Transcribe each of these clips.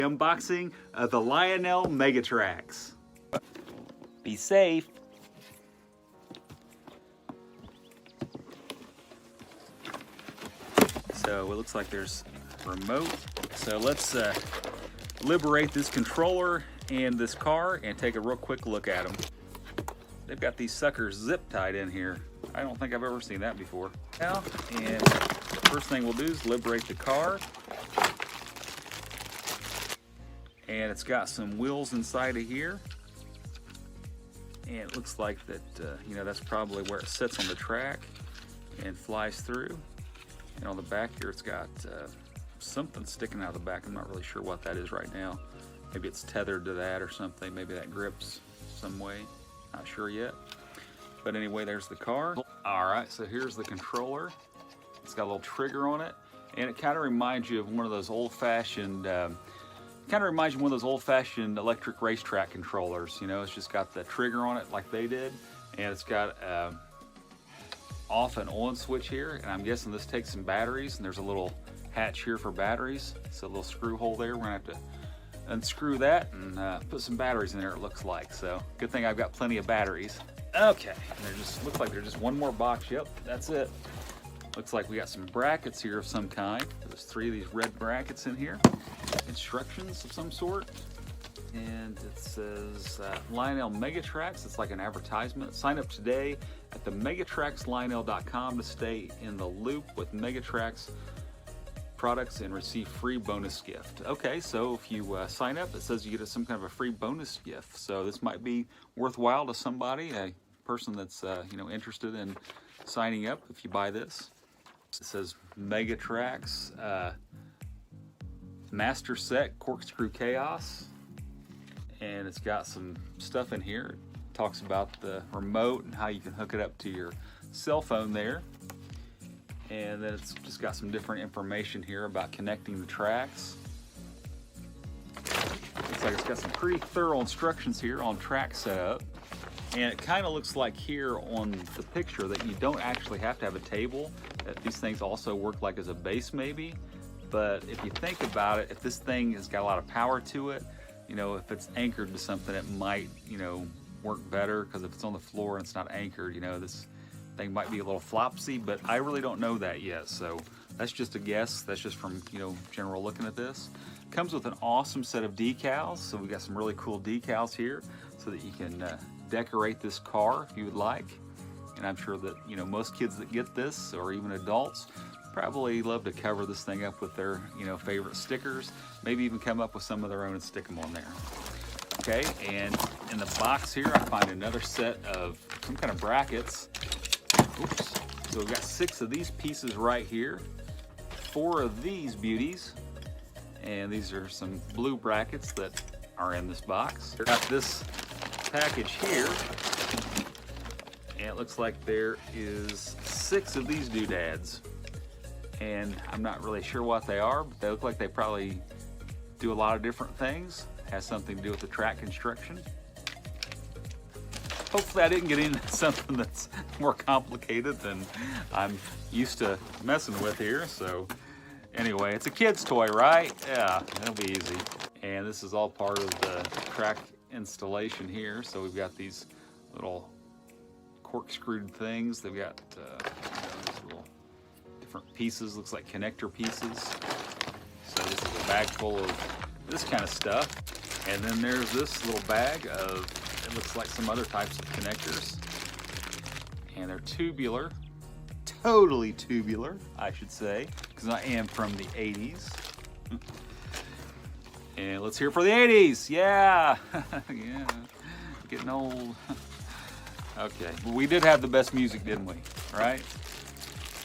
Unboxing of the Lionel Megatracks. Be safe. So it looks like there's a remote. So let's liberate this controller and this car and take a real quick look at them. They've got these suckers zip tied in here. I don't think I've ever seen that before. Now, and the first thing we'll do is liberate the car. And it's got some wheels inside of here. And it looks like that, you know, that's probably where it sits on the track and flies through. And on the back here, it's got something sticking out of the back. I'm not really sure what that is right now. Maybe it's tethered to that or something. Maybe that grips some way. Not sure yet. But anyway, there's the car. All right, so here's the controller. It's got a little trigger on it. And it kind of reminds you of one of those old-fashioned electric racetrack controllers. You know, it's just got the trigger on it like they did, and it's got off and on switch here, and I'm guessing this takes some batteries, and there's a little hatch here for batteries. It's a little screw hole there. We're gonna have to unscrew that and put some batteries in there, it looks like. So good thing I've got plenty of batteries. Okay, there just looks like there's just one more box. Yep, that's it. Looks like we got some brackets here of some kind. There's 3 of these red brackets in here. Instructions of some sort. And it says Lionel Megatracks. It's like an advertisement. Sign up today at the megatrackslionel.com to stay in the loop with Megatracks products and receive free bonus gift. Okay, so if you sign up, it says you get some kind of a free bonus gift. So this might be worthwhile to somebody, a person that's you know, interested in signing up if you buy this. It says Megatracks Master Set Corkscrew Chaos, and it's got some stuff in here. It talks about the remote and how you can hook it up to your cell phone there. And then it's just got some different information here about connecting the tracks. Looks like it's got some pretty thorough instructions here on track setup. And it kind of looks like here on the picture that you don't actually have to have a table, that these things also work like as a base maybe. But if you think about it, if this thing has got a lot of power to it, you know, if it's anchored to something, it might, you know, work better, because if it's on the floor and it's not anchored, you know, this thing might be a little flopsy, but I really don't know that yet. So that's just a guess. That's just from, you know, general looking at this. Comes with an awesome set of decals. So we've got some really cool decals here so that you can decorate this car if you would like. And I'm sure that, you know, most kids that get this, or even adults, probably love to cover this thing up with their, you know, favorite stickers. Maybe even come up with some of their own and stick them on there. Okay, and in the box here, I find another set of some kind of brackets. Oops. So we've got 6 of these pieces right here, 4 of these beauties, and these are some blue brackets that are in this box. Got this package here, and it looks like there is 6 of these doodads. And I'm not really sure what they are, but they look like they probably do a lot of different things. Has something to do with the track construction. Hopefully I didn't get into something that's more complicated than I'm used to messing with here. So anyway, it's a kid's toy, right? Yeah, it'll be easy. And this is all part of the track installation here. So we've got these little corkscrewed things. They've got you know, these little different pieces, looks like connector pieces. So this is a bag full of this kind of stuff. And then there's this little bag of, it looks like some other types of connectors. And they're tubular, totally tubular, I should say, because I am from the 80s. And let's hear it for the 80s, yeah, yeah, getting old. Okay, well, we did have the best music, didn't we, right?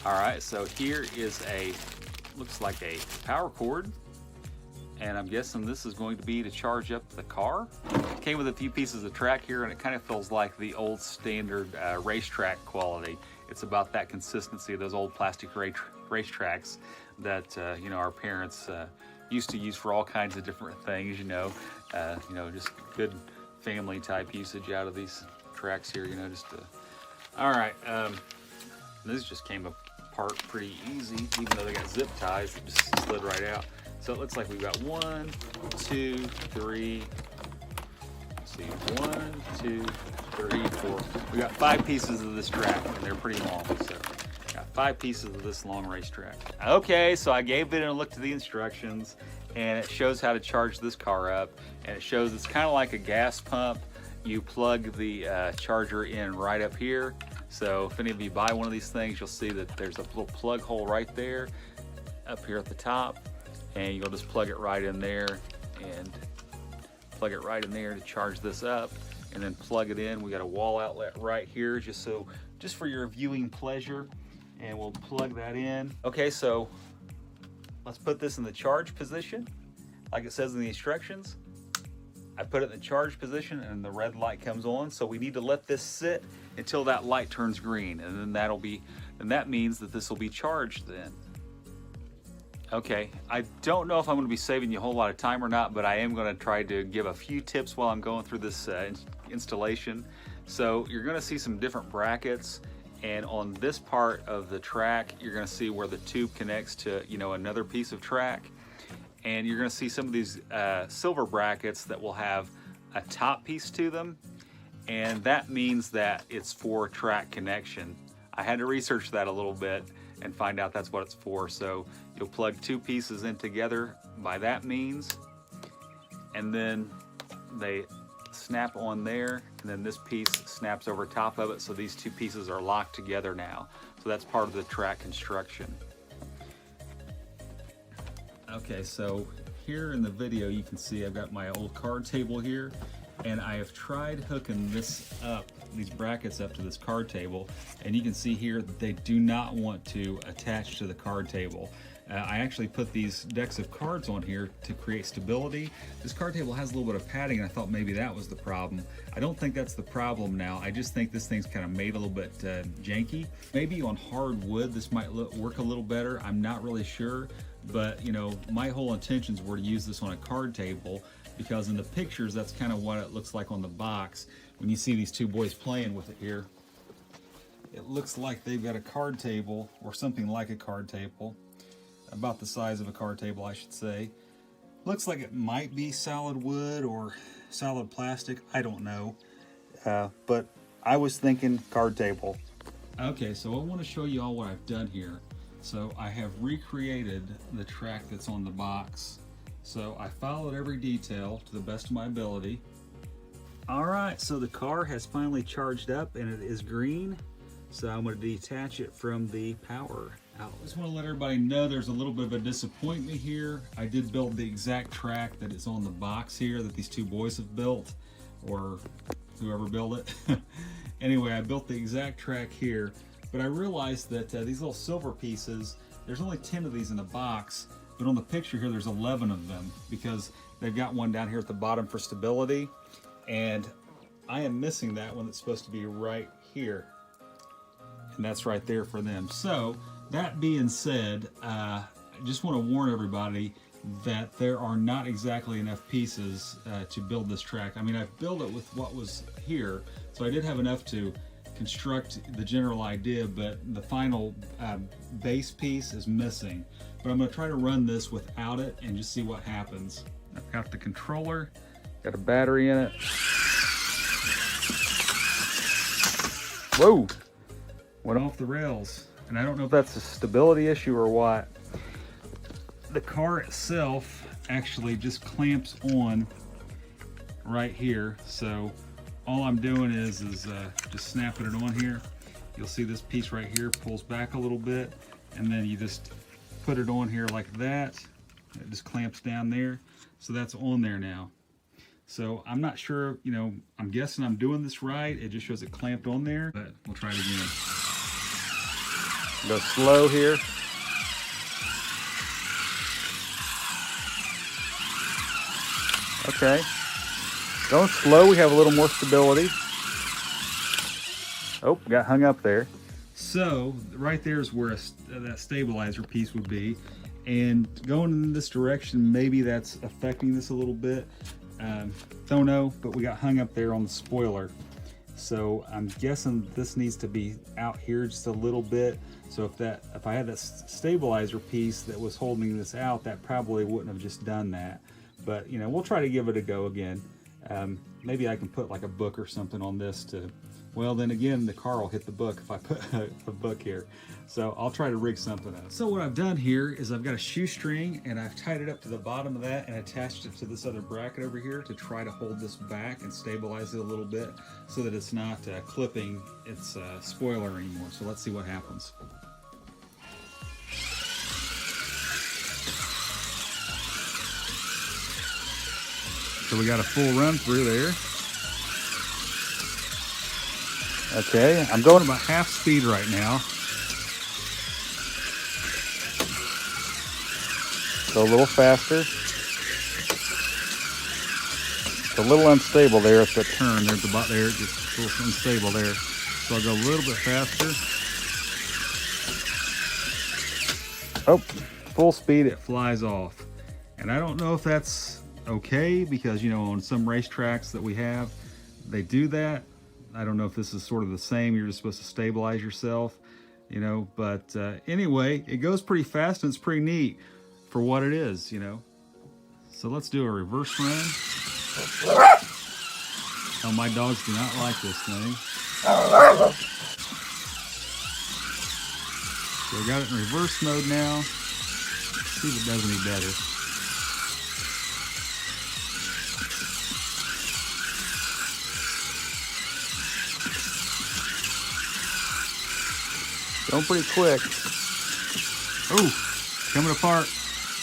All right, so here is a, looks like a power cord. And I'm guessing this is going to be to charge up the car. It came with a few pieces of track here, and it kind of feels like the old standard racetrack quality. It's about that consistency of those old plastic racetracks that you know, our parents used to use for all kinds of different things. You know, just good family type usage out of these tracks here. You know, just all right. This just came apart pretty easy, even though they got zip ties. It just slid right out. So it looks like we've got 1, 2, 3. Let's see, 1, 2, 3, 4. We got 5 pieces of this track, and they're pretty long. So got 5 pieces of this long racetrack. Okay, so I gave it a look to the instructions, and it shows how to charge this car up, and it shows it's kind of like a gas pump. You plug the charger in right up here. So if any of you buy one of these things, you'll see that there's a little plug hole right there, up here at the top, and you'll just plug it right in there, and plug it right in there to charge this up, and then plug it in. We got a wall outlet right here, just for your viewing pleasure, and we'll plug that in. Okay, so let's put this in the charge position, like it says in the instructions. I put it in the charge position and the red light comes on. So we need to let this sit until that light turns green, and then that means that this will be charged then. Okay, I don't know if I'm going to be saving you a whole lot of time or not, but I am going to try to give a few tips while I'm going through this installation. So you're going to see some different brackets, and on this part of the track, you're going to see where the tube connects to, another piece of track. And you're going to see some of these silver brackets that will have a top piece to them, and that means that it's for track connection. I had to research that a little bit and find out that's what it's for. So you'll plug 2 pieces in together by that means, and then they snap on there, and then this piece snaps over top of it, so these 2 pieces are locked together now. So that's part of the track construction. Okay, so here in the video you can see I've got my old card table here, and I have tried hooking these brackets up to this card table, and you can see here that they do not want to attach to the card table. I actually put these decks of cards on here to create stability. This card table has a little bit of padding, and I thought maybe that was the problem. I don't think that's the problem now. I just think this thing's kind of made a little bit janky. Maybe on hard wood this might work a little better. I'm not really sure, but my whole intentions were to use this on a card table, because in the pictures that's kind of what it looks like on the box. When you see these 2 boys playing with it here, it looks like they've got a card table, or something like a card table, about the size of a card table, I should say. Looks like it might be solid wood or solid plastic, I don't know, but I was thinking card table. Okay, so I want to show you all what I've done here. So I have recreated the track that's on the box. So I followed every detail to the best of my ability. All right, so the car has finally charged up and it is green. So I'm going to detach it from the power outlet. I just want to let everybody know there's a little bit of a disappointment here. I did build the exact track that is on the box here that these 2 boys have built, or whoever built it. Anyway, I built the exact track here, but I realized that these little silver pieces, there's only 10 of these in the box, but on the picture here there's 11 of them, because they've got one down here at the bottom for stability, and I am missing that one that's supposed to be right here, and that's right there for them. So that being said, I just want to warn everybody that there are not exactly enough pieces to build this track. I mean, I've built it with what was here, so I did have enough to construct the general idea, but the final base piece is missing. But I'm going to try to run this without it and just see what happens. I've got the controller, got a battery in it. Whoa! Went off the rails. And I don't know if that's a stability issue or what. The car itself actually just clamps on right here. So all I'm doing is just snapping it on here. You'll see this piece right here pulls back a little bit, and then you just put it on here like that. It just clamps down there. So that's on there now. So I'm not sure, I'm guessing I'm doing this right. It just shows it clamped on there, but we'll try it again. Go slow here. Okay. Going slow, we have a little more stability. Oh, got hung up there. So right there is where that stabilizer piece would be. And going in this direction, maybe that's affecting this a little bit. Don't know, but we got hung up there on the spoiler. So I'm guessing this needs to be out here just a little bit. So if I had that stabilizer piece that was holding this out, that probably wouldn't have just done that. But you know, we'll try to give it a go again. Maybe I can put like a book or something on this to, well, then again, the car will hit the book if I put a book here. So I'll try to rig something up. So what I've done here is I've got a shoestring and I've tied it up to the bottom of that and attached it to this other bracket over here to try to hold this back and stabilize it a little bit so that it's not clipping its spoiler anymore. So let's see what happens. So we got a full run through there. Okay, I'm going about half speed right now. Go a little faster. It's a little unstable there at the turn. There's about there, just a little unstable there. So I'll go a little bit faster. Oh, full speed, it flies off. And I don't know if that's okay because, you know, on some racetracks that we have, they do that. I don't know if this is sort of the same. You're just supposed to stabilize yourself, you know, but anyway, it goes pretty fast and it's pretty neat for what it is, you know. So let's do a reverse run. Oh, my dogs do not like this thing. So we got it in reverse mode now. Let's see if it does any better. Going pretty quick. Oh, coming apart.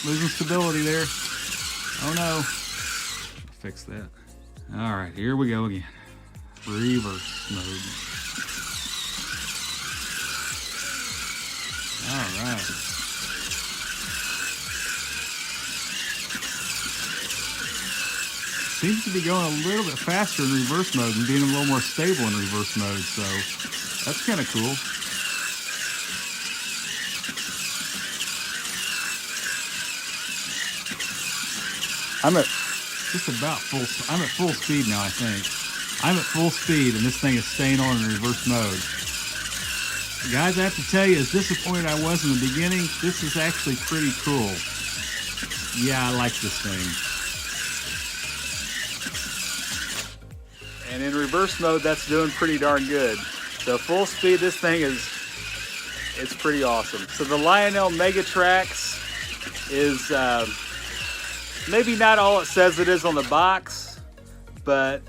Losing stability there. Oh no. Fix that. All right, here we go again. Reverse mode. All right. Seems to be going a little bit faster in reverse mode and being a little more stable in reverse mode, so that's kind of cool. I'm at just about I'm at full speed now, I think. I'm at full speed and this thing is staying on in reverse mode. Guys, I have to tell you, as disappointed I was in the beginning, this is actually pretty cool. Yeah, I like this thing. And in reverse mode, that's doing pretty darn good. So full speed, this thing it's pretty awesome. So the Lionel Mega Tracks is maybe not all it says it is on the box, but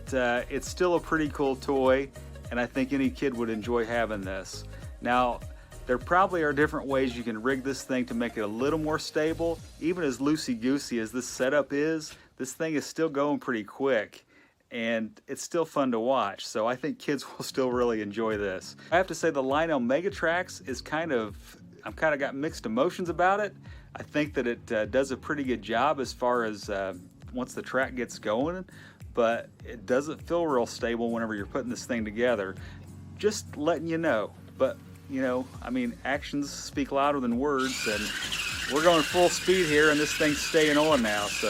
it's still a pretty cool toy, and I think any kid would enjoy having this. Now, there probably are different ways you can rig this thing to make it a little more stable. Even as loosey-goosey as this setup is, this thing is still going pretty quick, and it's still fun to watch, so I think kids will still really enjoy this. I have to say the Lionel Mega Tracks is I've kind of got mixed emotions about it. I think that it does a pretty good job as far as once the track gets going, but it doesn't feel real stable whenever you're putting this thing together. Just letting you know. But, you know, I mean, actions speak louder than words, and we're going full speed here, and this thing's staying on now, so.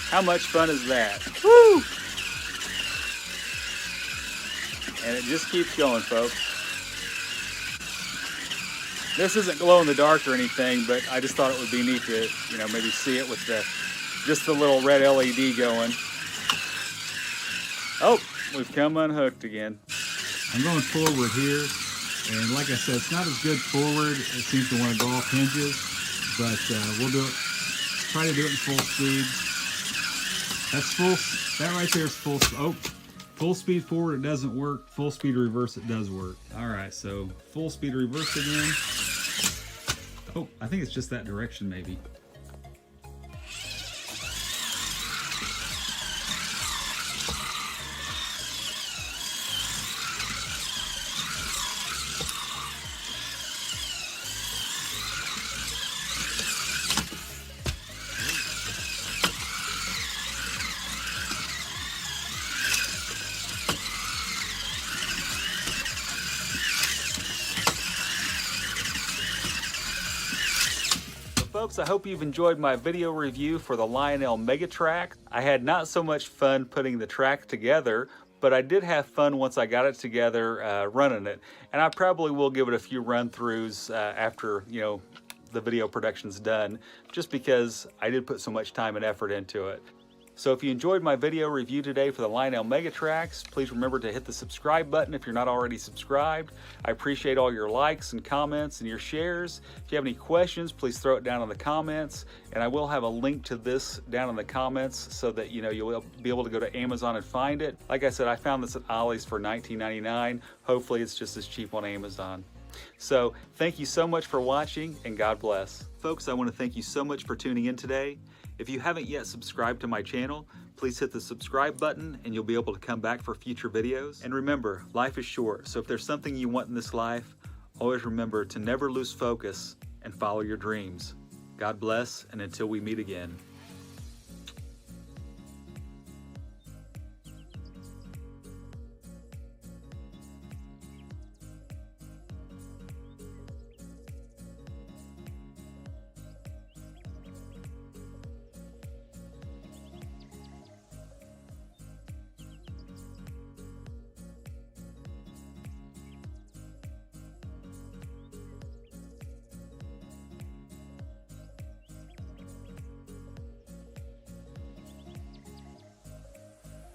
How much fun is that? Woo! And it just keeps going, folks. This isn't glow in the dark or anything, but I just thought it would be neat to, you know, maybe see it with just the little red LED going. Oh, we've come unhooked again. I'm going forward here, and like I said, it's not as good forward. It seems to want to go off hinges, but we'll do it. Try to do it in full speed. That's full. That right there is full. Oh. Full speed forward, it doesn't work. Full speed reverse, it does work. All right, so full speed reverse again. Oh, I think it's just that direction maybe. Folks, I hope you've enjoyed my video review for the Lionel Megatrack. I had not so much fun putting the track together, but I did have fun once I got it together running it. And I probably will give it a few run-throughs after, the video production's done, just because I did put so much time and effort into it. So if you enjoyed my video review today for the Lionel Megatracks, please remember to hit the subscribe button if you're not already subscribed. I appreciate all your likes and comments and your shares. If you have any questions, please throw it down in the comments, and I will have a link to this down in the comments so that you'll be able to go to Amazon and find it. Like I said, I found this at Ollie's for $19.99. Hopefully it's just as cheap on Amazon. So thank you so much for watching, and God bless. Folks, I want to thank you so much for tuning in today. If you haven't yet subscribed to my channel, please hit the subscribe button and you'll be able to come back for future videos. And remember, life is short, so if there's something you want in this life, always remember to never lose focus and follow your dreams. God bless, and until we meet again.